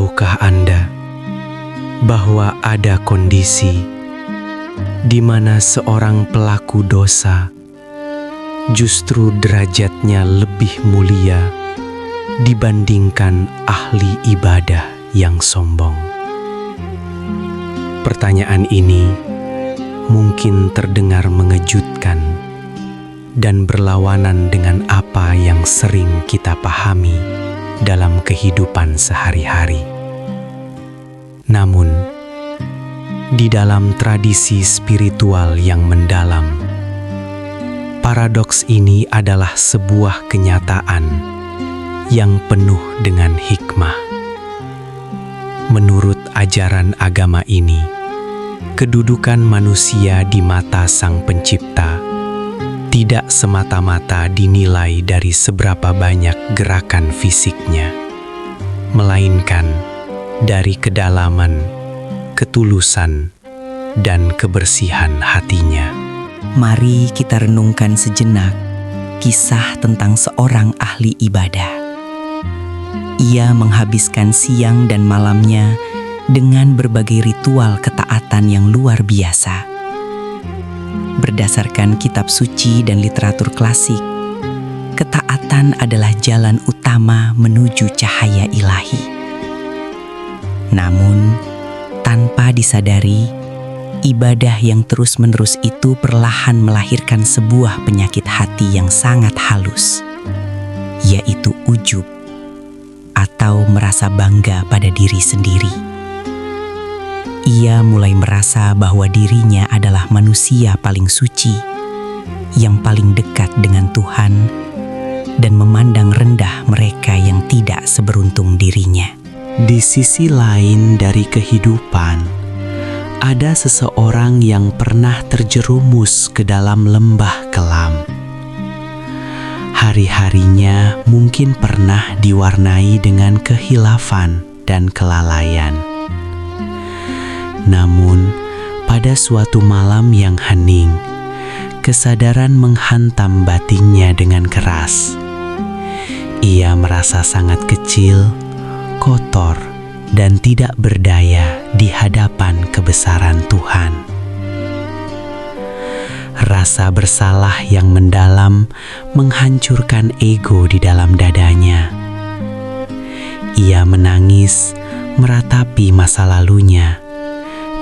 Tahukah Anda bahwa ada kondisi di mana seorang pelaku dosa justru derajatnya lebih mulia dibandingkan ahli ibadah yang sombong? Pertanyaan ini mungkin terdengar mengejutkan dan berlawanan dengan apa yang sering kita pahami dalam kehidupan sehari-hari. Namun, di dalam tradisi spiritual yang mendalam, paradoks ini adalah sebuah kenyataan yang penuh dengan hikmah. Menurut ajaran agama ini, kedudukan manusia di mata Sang Pencipta tidak semata-mata dinilai dari seberapa banyak gerakan fisiknya, melainkan dari kedalaman, ketulusan, dan kebersihan hatinya. Mari kita renungkan sejenak kisah tentang seorang ahli ibadah. Ia menghabiskan siang dan malamnya dengan berbagai ritual ketaatan yang luar biasa. Berdasarkan kitab suci dan literatur klasik, ketaatan adalah jalan utama menuju cahaya ilahi. Namun, tanpa disadari, ibadah yang terus-menerus itu perlahan melahirkan sebuah penyakit hati yang sangat halus, yaitu ujub atau merasa bangga pada diri sendiri. Ia mulai merasa bahwa dirinya adalah manusia paling suci, yang paling dekat dengan Tuhan, dan memandang rendah mereka yang tidak seberuntung dirinya. Di sisi lain dari kehidupan, ada seseorang yang pernah terjerumus ke dalam lembah kelam. Hari-harinya mungkin pernah diwarnai dengan kehilafan dan kelalaian. Namun, pada suatu malam yang hening, kesadaran menghantam batinnya dengan keras. Ia merasa sangat kecil, kotor, dan tidak berdaya di hadapan kebesaran Tuhan. Rasa bersalah yang mendalam menghancurkan ego di dalam dadanya. Ia menangis, meratapi masa lalunya,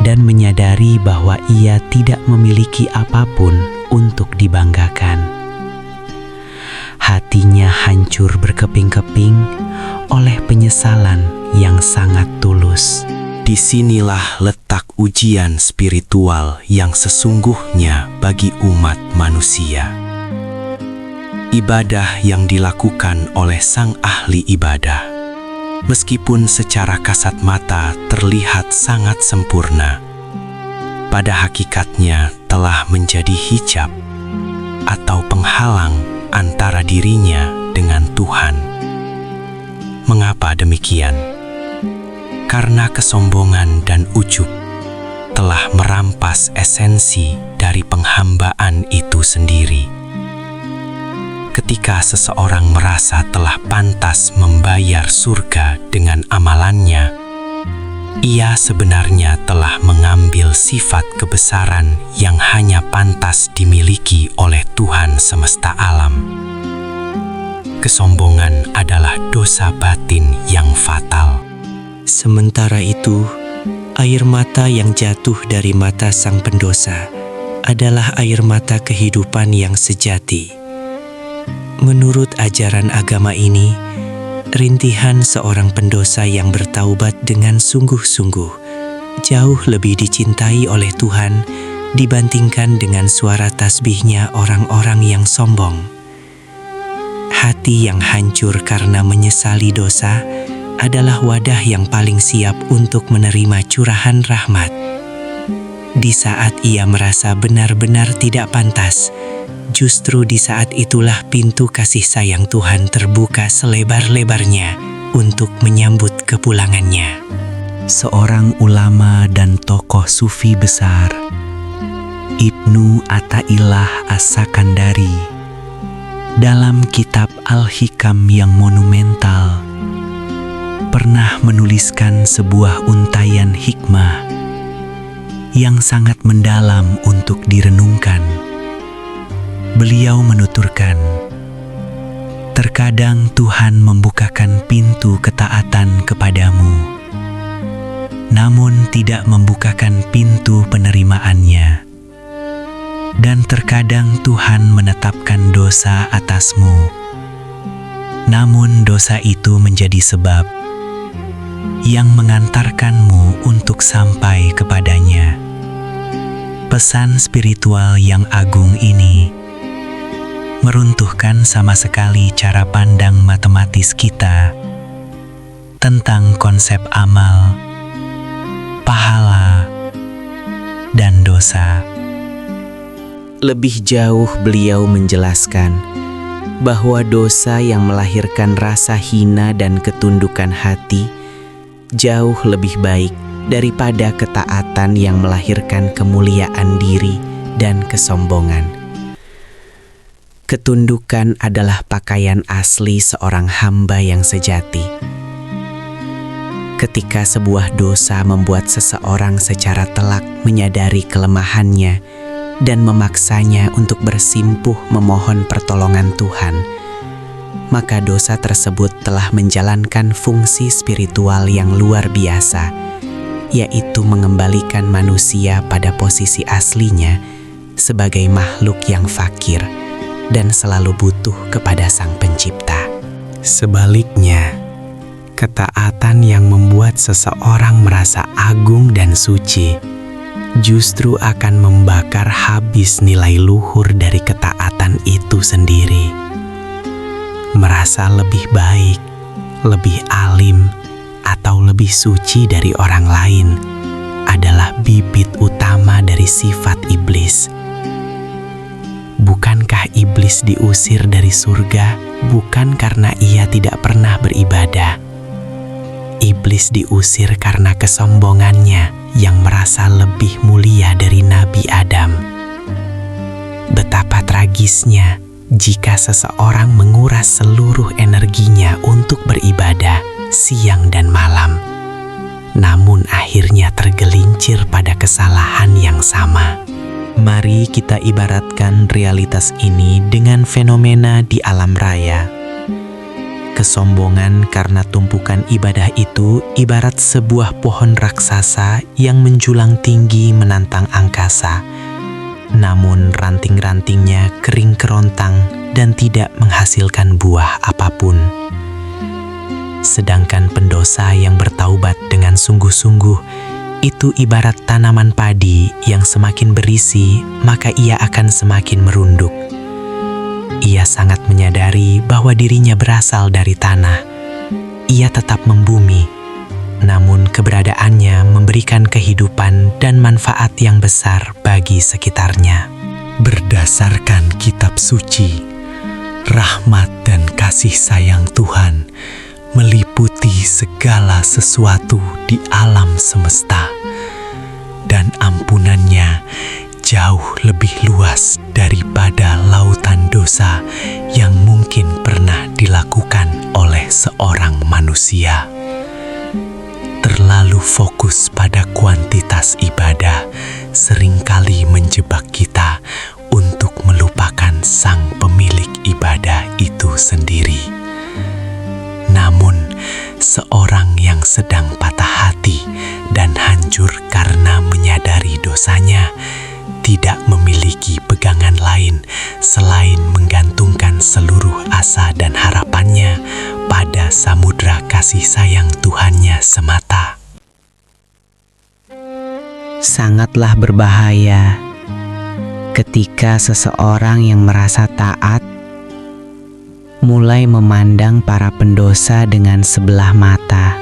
dan menyadari bahwa ia tidak memiliki apapun untuk dibanggakan. Hatinya hancur berkeping-keping oleh penyesalan yang sangat tulus. Disinilah letak ujian spiritual yang sesungguhnya bagi umat manusia. Ibadah yang dilakukan oleh sang ahli ibadah, meskipun secara kasat mata terlihat sangat sempurna, pada hakikatnya telah menjadi hijab atau penghalang antara dirinya dengan Tuhan. Mengapa demikian? Karena kesombongan dan ujub telah merampas esensi dari penghambaan itu sendiri. Ketika seseorang merasa telah pantas membayar surga dengan amalannya, ia sebenarnya telah mengambil sifat kebesaran yang hanya pantas dimiliki oleh Tuhan semesta alam. Kesombongan adalah dosa batin yang fatal. Sementara itu, air mata yang jatuh dari mata sang pendosa adalah air mata kehidupan yang sejati. Menurut ajaran agama ini, rintihan seorang pendosa yang bertaubat dengan sungguh-sungguh jauh lebih dicintai oleh Tuhan dibandingkan dengan suara tasbihnya orang-orang yang sombong. Hati yang hancur karena menyesali dosa adalah wadah yang paling siap untuk menerima curahan rahmat. Di saat ia merasa benar-benar tidak pantas, justru di saat itulah pintu kasih sayang Tuhan terbuka selebar-lebarnya untuk menyambut kepulangannya. Seorang ulama dan tokoh sufi besar, Ibnu Athaillah As-Sakandari, dalam kitab Al-Hikam yang monumental, pernah menuliskan sebuah untaian hikmah yang sangat mendalam untuk direnungkan. Beliau menuturkan, terkadang Tuhan membukakan pintu ketaatan kepadamu, namun tidak membukakan pintu penerimaannya. Dan terkadang Tuhan menetapkan dosa atasmu, namun dosa itu menjadi sebab yang mengantarkanmu untuk sampai kepadanya. Pesan spiritual yang agung ini meruntuhkan sama sekali cara pandang matematis kita tentang konsep amal, pahala, dan dosa. Lebih jauh beliau menjelaskan bahwa dosa yang melahirkan rasa hina dan ketundukan hati jauh lebih baik daripada ketaatan yang melahirkan kemuliaan diri dan kesombongan. Ketundukan adalah pakaian asli seorang hamba yang sejati. Ketika sebuah dosa membuat seseorang secara telak menyadari kelemahannya dan memaksanya untuk bersimpuh memohon pertolongan Tuhan, maka dosa tersebut telah menjalankan fungsi spiritual yang luar biasa, yaitu mengembalikan manusia pada posisi aslinya sebagai makhluk yang fakir dan selalu butuh kepada Sang Pencipta. Sebaliknya, ketaatan yang membuat seseorang merasa agung dan suci justru akan membakar habis nilai luhur dari ketaatan itu sendiri. Merasa lebih baik, lebih alim, atau lebih suci dari orang lain adalah bibit utama dari sifat iblis. Bukankah iblis diusir dari surga bukan karena ia tidak pernah beribadah? Iblis diusir karena kesombongannya yang merasa lebih mulia dari Nabi Adam. Betapa tragisnya jika seseorang menguras seluruh energinya untuk beribadah siang dan malam, namun akhirnya tergelincir pada kesalahan yang sama. Mari kita ibaratkan realitas ini dengan fenomena di alam raya. Kesombongan karena tumpukan ibadah itu ibarat sebuah pohon raksasa yang menjulang tinggi menantang angkasa. Namun ranting-rantingnya kering kerontang dan tidak menghasilkan buah apapun. Sedangkan pendosa yang bertaubat dengan sungguh-sungguh itu ibarat tanaman padi yang semakin berisi, maka ia akan semakin merunduk. Ia sangat menyadari bahwa dirinya berasal dari tanah. Ia tetap membumi, namun keberadaannya memberikan kehidupan dan manfaat yang besar bagi sekitarnya. Berdasarkan kitab suci, rahmat dan kasih sayang Tuhan meliputi segala sesuatu di alam semesta, dan ampunannya jauh lebih luas daripada lautan dosa yang mungkin pernah dilakukan oleh seorang manusia. Terlalu fokus pada kuantitas ibadah seringkali menjebak kita untuk melupakan sang pemilik ibadah itu sendiri. Namun, seorang yang sedang patah hati dan hancur karena menyadari dosanya tidak memiliki pegangan lain selain menggantungkan seluruh asa dan harapannya pada samudra kasih sayang Tuhannya semata. Sangatlah berbahaya ketika seseorang yang merasa taat mulai memandang para pendosa dengan sebelah mata.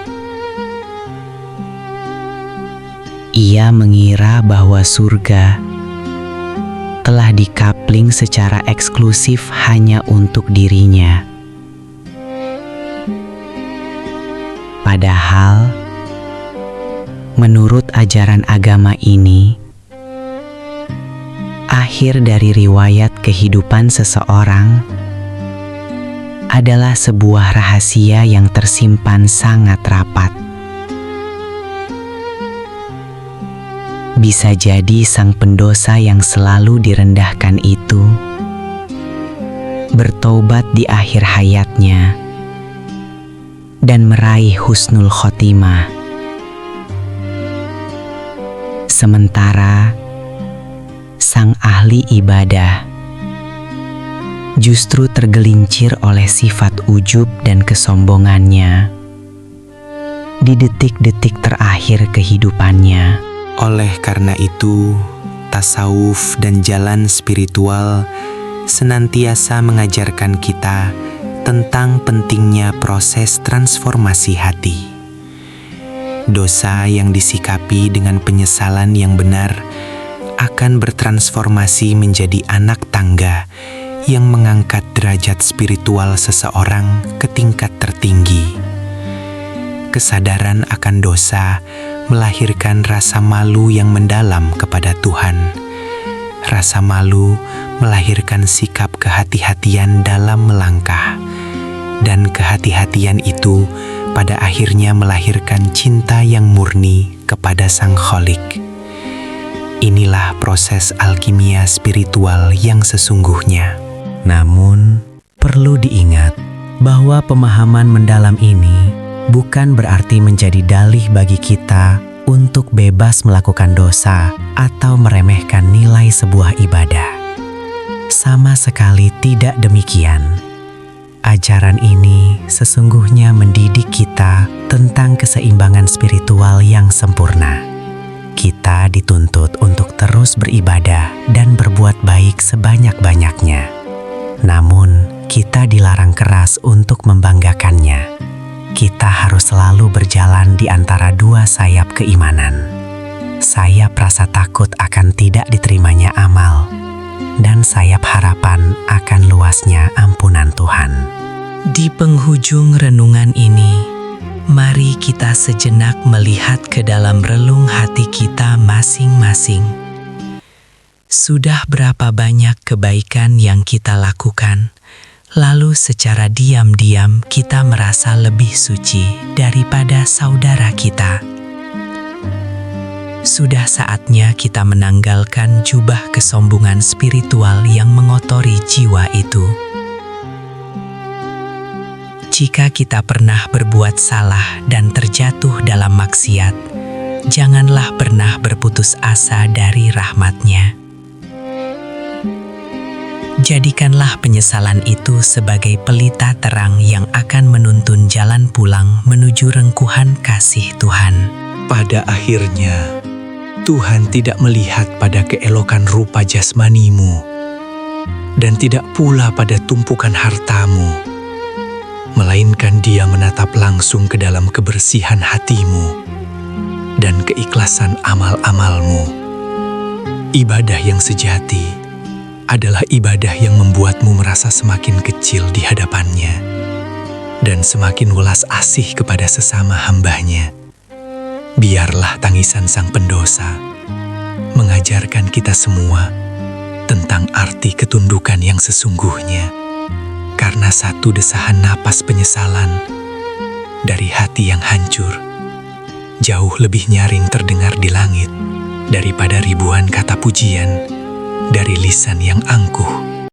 Ia mengira bahwa surga telah dikapling secara eksklusif hanya untuk dirinya. Padahal, menurut ajaran agama ini, akhir dari riwayat kehidupan seseorang adalah sebuah rahasia yang tersimpan sangat rapat. Bisa jadi sang pendosa yang selalu direndahkan itu bertobat di akhir hayatnya dan meraih husnul khotimah. Sementara sang ahli ibadah justru tergelincir oleh sifat ujub dan kesombongannya di detik-detik terakhir kehidupannya. Oleh karena itu, tasawuf dan jalan spiritual senantiasa mengajarkan kita tentang pentingnya proses transformasi hati. Dosa yang disikapi dengan penyesalan yang benar akan bertransformasi menjadi anak tangga yang mengangkat derajat spiritual seseorang ke tingkat tertinggi. Kesadaran akan dosa melahirkan rasa malu yang mendalam kepada Tuhan. Rasa malu melahirkan sikap kehati-hatian dalam melangkah, dan kehati-hatian itu pada akhirnya melahirkan cinta yang murni kepada Sang Kholik. Inilah proses alkimia spiritual yang sesungguhnya. Namun, perlu diingat bahwa pemahaman mendalam ini bukan berarti menjadi dalih bagi kita untuk bebas melakukan dosa atau meremehkan nilai sebuah ibadah. Sama sekali tidak demikian. Ajaran ini sesungguhnya mendidik kita tentang keseimbangan spiritual yang sempurna. Kita dituntut untuk terus beribadah dan berbuat baik sebanyak-banyaknya. Namun, kita dilarang keras untuk membanggakannya. Kita harus selalu berjalan di antara dua sayap keimanan. Sayap rasa takut akan tidak diterimanya amal, dan sayap harapan akan luasnya ampunan Tuhan. Di penghujung renungan ini, mari kita sejenak melihat ke dalam relung hati kita masing-masing. Sudah berapa banyak kebaikan yang kita lakukan, lalu secara diam-diam kita merasa lebih suci daripada saudara kita. Sudah saatnya kita menanggalkan jubah kesombongan spiritual yang mengotori jiwa itu. Jika kita pernah berbuat salah dan terjatuh dalam maksiat, janganlah pernah berputus asa dari rahmat-Nya. Jadikanlah penyesalan itu sebagai pelita terang yang akan menuntun jalan pulang menuju rengkuhan kasih Tuhan. Pada akhirnya, Tuhan tidak melihat pada keelokan rupa jasmanimu dan tidak pula pada tumpukan hartamu, melainkan Dia menatap langsung ke dalam kebersihan hatimu dan keikhlasan amal-amalmu. Ibadah yang sejati adalah ibadah yang membuatmu merasa semakin kecil di hadapan-Nya dan semakin welas asih kepada sesama hamba-Nya. Biarlah tangisan sang pendosa mengajarkan kita semua tentang arti ketundukan yang sesungguhnya, karena satu desahan napas penyesalan dari hati yang hancur jauh lebih nyaring terdengar di langit daripada ribuan kata pujian dari lisan yang angkuh.